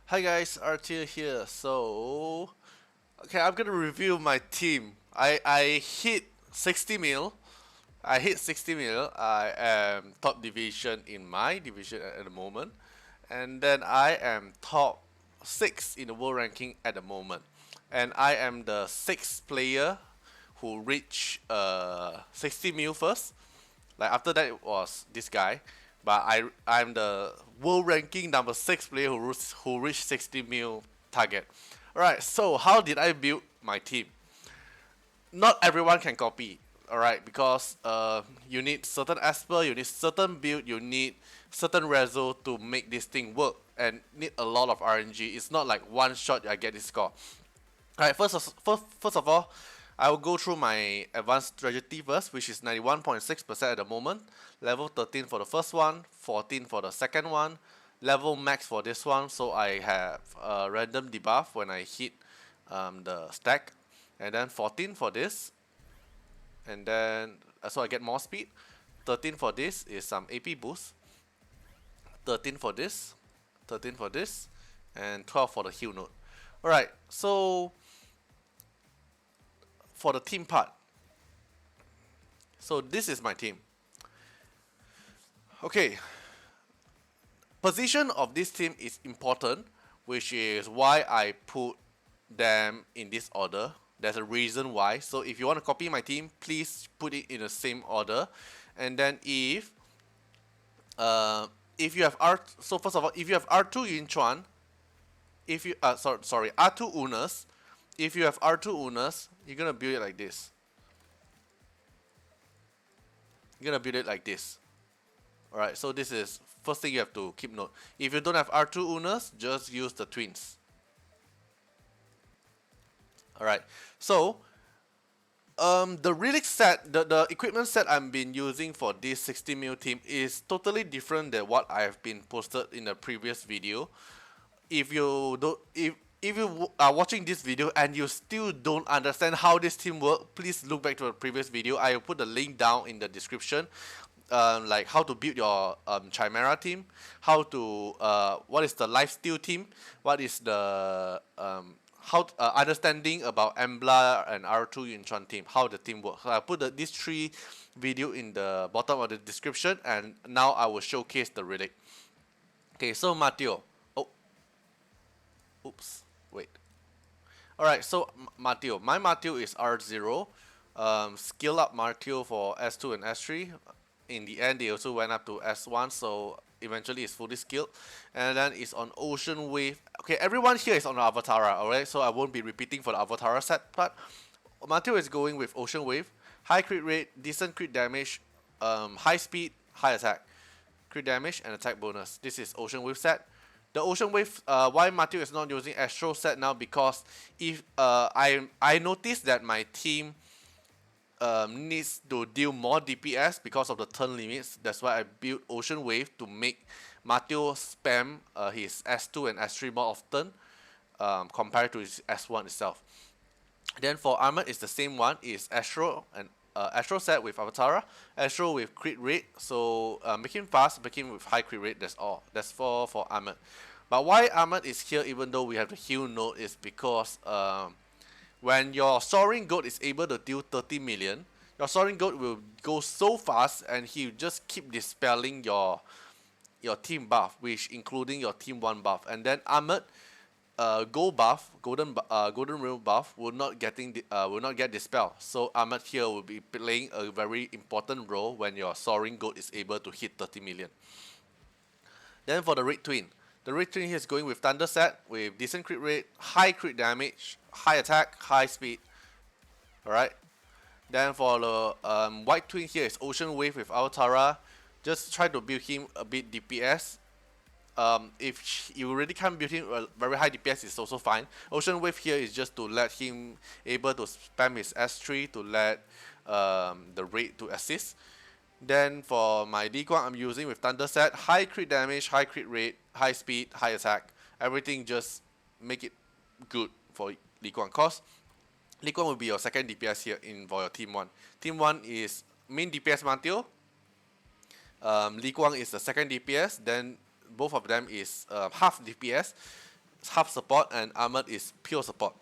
Hi guys, Artiar here. Okay, I'm gonna review my team. I hit 60 mil. I hit 60 mil. I am top division in my division at the moment, and then I am top six in the world ranking at the moment, and I am the sixth player who reached 60 mil first. Like after that, it was this guy, but I'm the world ranking number six player who reached 60 mil target. Alright, so how did I build my team? Not everyone can copy. Alright, because you need certain asper, you need certain build, you need certain reso to make this thing work, and need a lot of RNG. It's not like one shot I get this score. Alright, first of all, I will go through my advanced strategy first, which is 91.6% at the moment. Level 13 for the first one, 14 for the second one, level max for this one, so I have a random debuff when I hit the stack, and then 14 for this, and then so I get more speed. 13 for this is some AP boost, 13 for this, 13 for this, and 12 for the heal node. Alright, so for the team part, so this is my team. Okay, position of this team is important, which is why I put them in this order. There's a reason why. So if you want to copy my team, please put it in the same order. And then if you have so first of all, if you have R2 Yunchuan, if you sorry R2 Unas, if you have R2 Unas, you're gonna build it like this. You're gonna build it like this. Alright, so this is first thing you have to keep note. If you don't have R2 Unas, just use the twins. Alright, so the Relics set, the equipment set I've been using for this 60 mil team is totally different than what I have been posted in the previous video. If you don't, if you are watching this video and you still don't understand how this team works, please look back to the previous video. I will put the link down in the description. Like how to build your Chimera team, how to what is the lifesteal team, what is the understanding about Embla and R2 Yunchuan team, how the team works. So I put these three video in the bottom of the description, and now I will showcase the relic. Okay, so Mateo. Oh, oops, wait. Alright, so Mateo. My Mateo is R0. Skill up Mateo for S2 and S3. In the end, they also went up to S1, so eventually it's fully skilled. And then it's on Ocean Wave. Okay, everyone here is on Avatara, alright? So I won't be repeating for the Avatara set part. Mateo is going with Ocean Wave. High crit rate, decent crit damage, high speed, high attack. Crit damage and attack bonus. This is Ocean Wave set. The Ocean Wave, why Matthew is not using Astro set now, because if I noticed that my team needs to deal more DPS because of the turn limits. That's why I built Ocean Wave to make Matthew spam his S2 and S3 more often compared to his S1 itself. Then for armor, it's the same one. It's Astro and Astro set with Avatara, Astro with crit rate. So make him fast, make him with high crit rate. That's all. That's for armor. But why armor is here, even though we have the heal node, is because when your soaring goat is able to deal 30 million, your soaring goat will go so fast, and he will just keep dispelling your team buff, which including your team 1 buff. And then armored gold buff, golden rail buff will not get dispelled. So armored here will be playing a very important role when your soaring goat is able to hit 30 million. Then for the red twin, the red twin here is going with thunder set with decent crit rate, high crit damage, high attack, high speed. Alright. Then for the white twin here is Ocean Wave with Altara. Just try to build him a bit DPS. If you really can't build him a very high DPS, it's also fine. Ocean Wave here is just to let him able to spam his S3 to let the raid to assist. Then for my Li Guang, I'm using with Thunder set, high crit damage, high crit rate, high speed, high attack. Everything just make it good for Li Guang. Cause Li Guang will be your second DPS here for your team 1. Team 1 is main DPS Mateo. Li Guang is the second DPS. Then both of them is half DPS. half support, and Armored is pure support.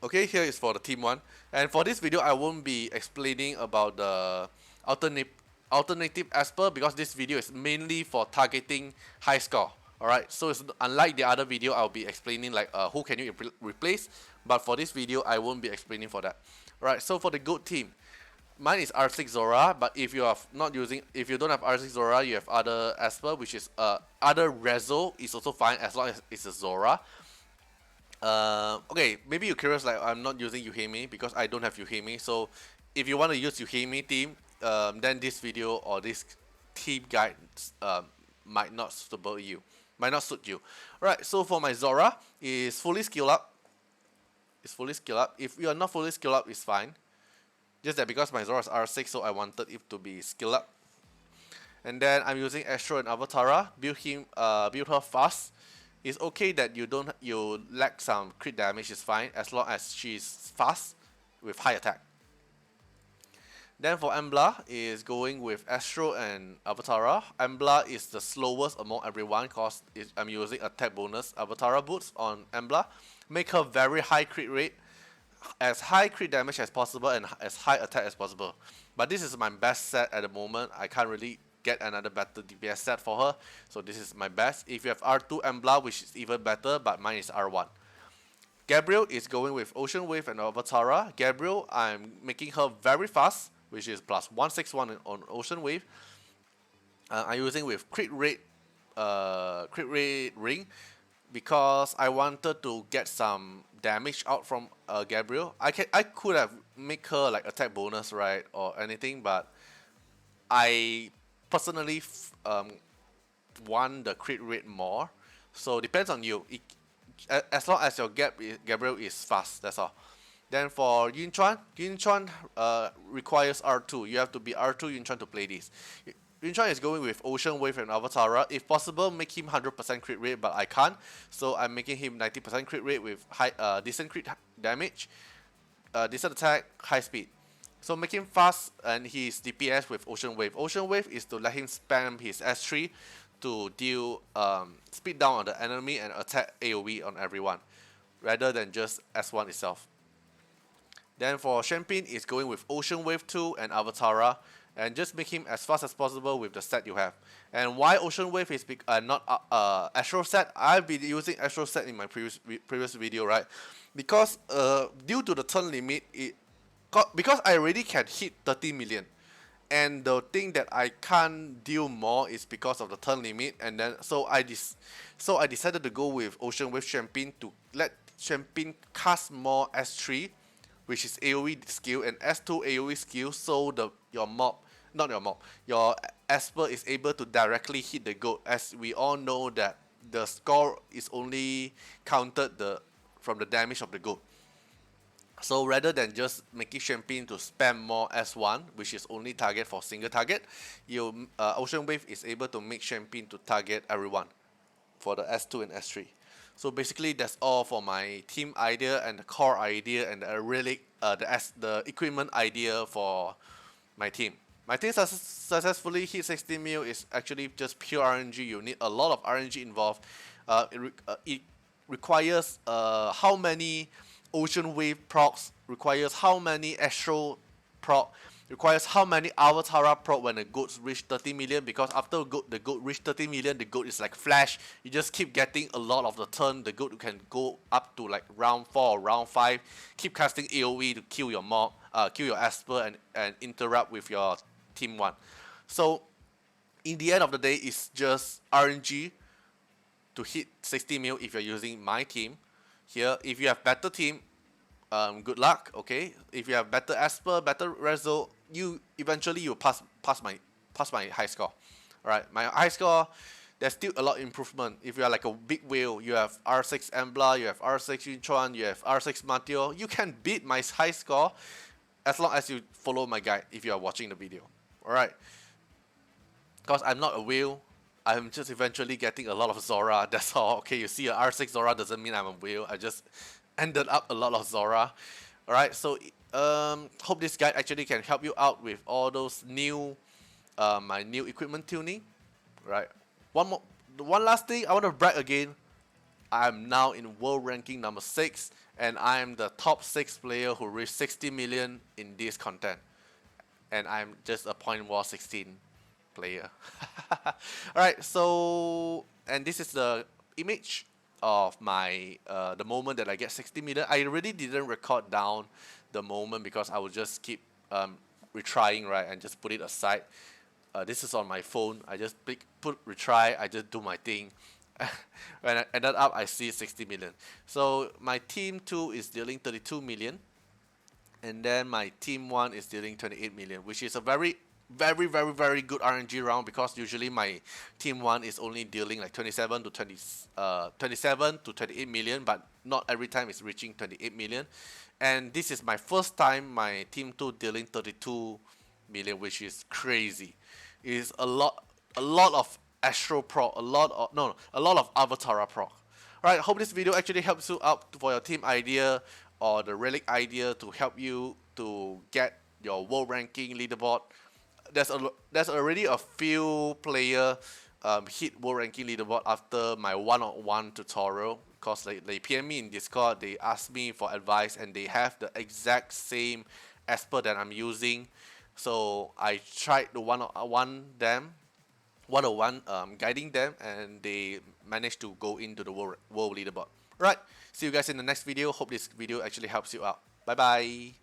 Okay, here is for the team 1. And for this video, I won't be explaining about the alternative Esper because this video is mainly for targeting high score. Alright, so it's unlike the other video, I'll be explaining like who can you replace. But for this video, I won't be explaining for that. Alright, so for the GOAT team, mine is R6 Zora, but if you don't have R6 Zora, you have other Esper, which is other Rezo is also fine as long as it's a Zora. Okay, maybe you're curious like I'm not using Yuhime because I don't have Yuhime. So if you want to use Yuhime team, then this video or this team guide might not suitable you, might not suit you. Right. So for my Zora is fully skill up. It's fully skill up. If you are not fully skill up, it's fine. Just that because my Zora is R6, so I wanted it to be skill up. And then I'm using Astro and Avatara. Build her fast. It's okay that you lack some crit damage, is fine as long as she's fast with high attack. Then for Embla is going with Astro and Avatara. Embla is the slowest among everyone cause I'm using attack bonus Avatara boots on Embla. Make her very high crit rate, as high crit damage as possible and as high attack as possible. But this is my best set at the moment. I can't really get another better DPS set for her, so this is my best. If you have R2 Embla, which is even better, but mine is R1. Gabriel is going with Ocean Wave and Avatara. Gabriel, I'm making her very fast, which is plus 161 on Ocean Wave. I'm using with crit rate ring because I wanted to get some damage out from Gabriel. I could have make her like attack bonus, right, or anything, but I personally want the crit rate more, so depends on you. As long as your Gabriel is fast, that's all. Then for Yunchuan requires R2. You have to be R2 Yunchuan to play this. Yunchuan is going with Ocean Wave and Avatara. If possible, make him 100% crit rate, but I can't, so I'm making him 90% crit rate with high decent crit damage, decent attack, high speed. So make him fast and his DPS with Ocean Wave. Ocean Wave is to let him spam his S3 to deal speed down on the enemy and attack AoE on everyone, rather than just S1 itself. Then for Champagne is going with Ocean Wave 2 and Avatara, and just make him as fast as possible with the set you have. And why Ocean Wave is not Astro set? I've been using Astro set in my previous video, right? Because due to the turn limit, because I already can hit 30 million, and the thing that I can't deal more is because of the turn limit, and then so I decided to go with Ocean Wave Champagne to let Champagne cast more S3, which is AoE skill, and S2 AoE skill, so your Esper is able to directly hit the goat, as we all know that the score is only counted from the damage of the goat. So rather than just making Champagne to spam more S1, which is only target for single target, Ocean Wave is able to make Champagne to target everyone for the S2 and S3. So basically that's all for my team idea and the core idea and the relic, the equipment idea for my team. My team successfully hit 60 mil is actually just pure RNG. You need a lot of RNG involved. It requires how many Ocean Wave procs, requires how many Astro proc, requires how many Avatara proc when the goats reach 30 million, because after the goat reach 30 million, the goat is like Flash. You just keep getting a lot of the turn. The goat can go up to like round 4 or round 5, keep casting AoE to kill your mob, kill your Esper and interrupt with your team 1. So in the end of the day, it's just RNG to hit 60 mil if you're using my team. Here, if you have better team, good luck. Okay, if you have better Esper, better Rezo, you eventually pass my high score. Alright, my high score, there's still a lot of improvement. If you are like a big whale, you have R6 Embla, you have R6 Yunchuan, you have R6 Mateo, you can beat my high score as long as you follow my guide if you are watching the video. Alright, because I'm not a whale, I'm just eventually getting a lot of Zora, that's all. Okay, you see a R6 Zora doesn't mean I'm a whale, I just ended up a lot of Zora. Alright, so hope this guide actually can help you out with all those new my new equipment tuning. Right, one last thing I want to brag again. I'm now in world ranking number 6, and I am the top 6 player who reached 60 million in this content. And I'm just a point war 16 player. Alright, so and this is the image of my the moment that I get 60 million. I really didn't record down the moment because I would just keep retrying, right, and just put it aside. This is on my phone. I just put retry. I just do my thing. When I ended up, I see 60 million. So my team 2 is dealing 32 million, and then my team 1 is dealing 28 million, which is a very good RNG round, because usually my team 1 is only dealing like 27 to 28 million, but not every time it's reaching 28 million. And this is my first time my team 2 dealing 32 million, which is crazy. Is a lot of Astro proc, a lot of no, no, a lot of Avatara proc. Alright, hope this video actually helps you out for your team idea or the relic idea to help you to get your world ranking leaderboard. There's already a few player hit world ranking leaderboard after my one-on-one tutorial, because they PM me in Discord, they ask me for advice, and they have the exact same Esper that I'm using. So I tried the one-on-one guiding them, and they managed to go into the world leaderboard. Right, see you guys in the next video. Hope this video actually helps you out. Bye bye.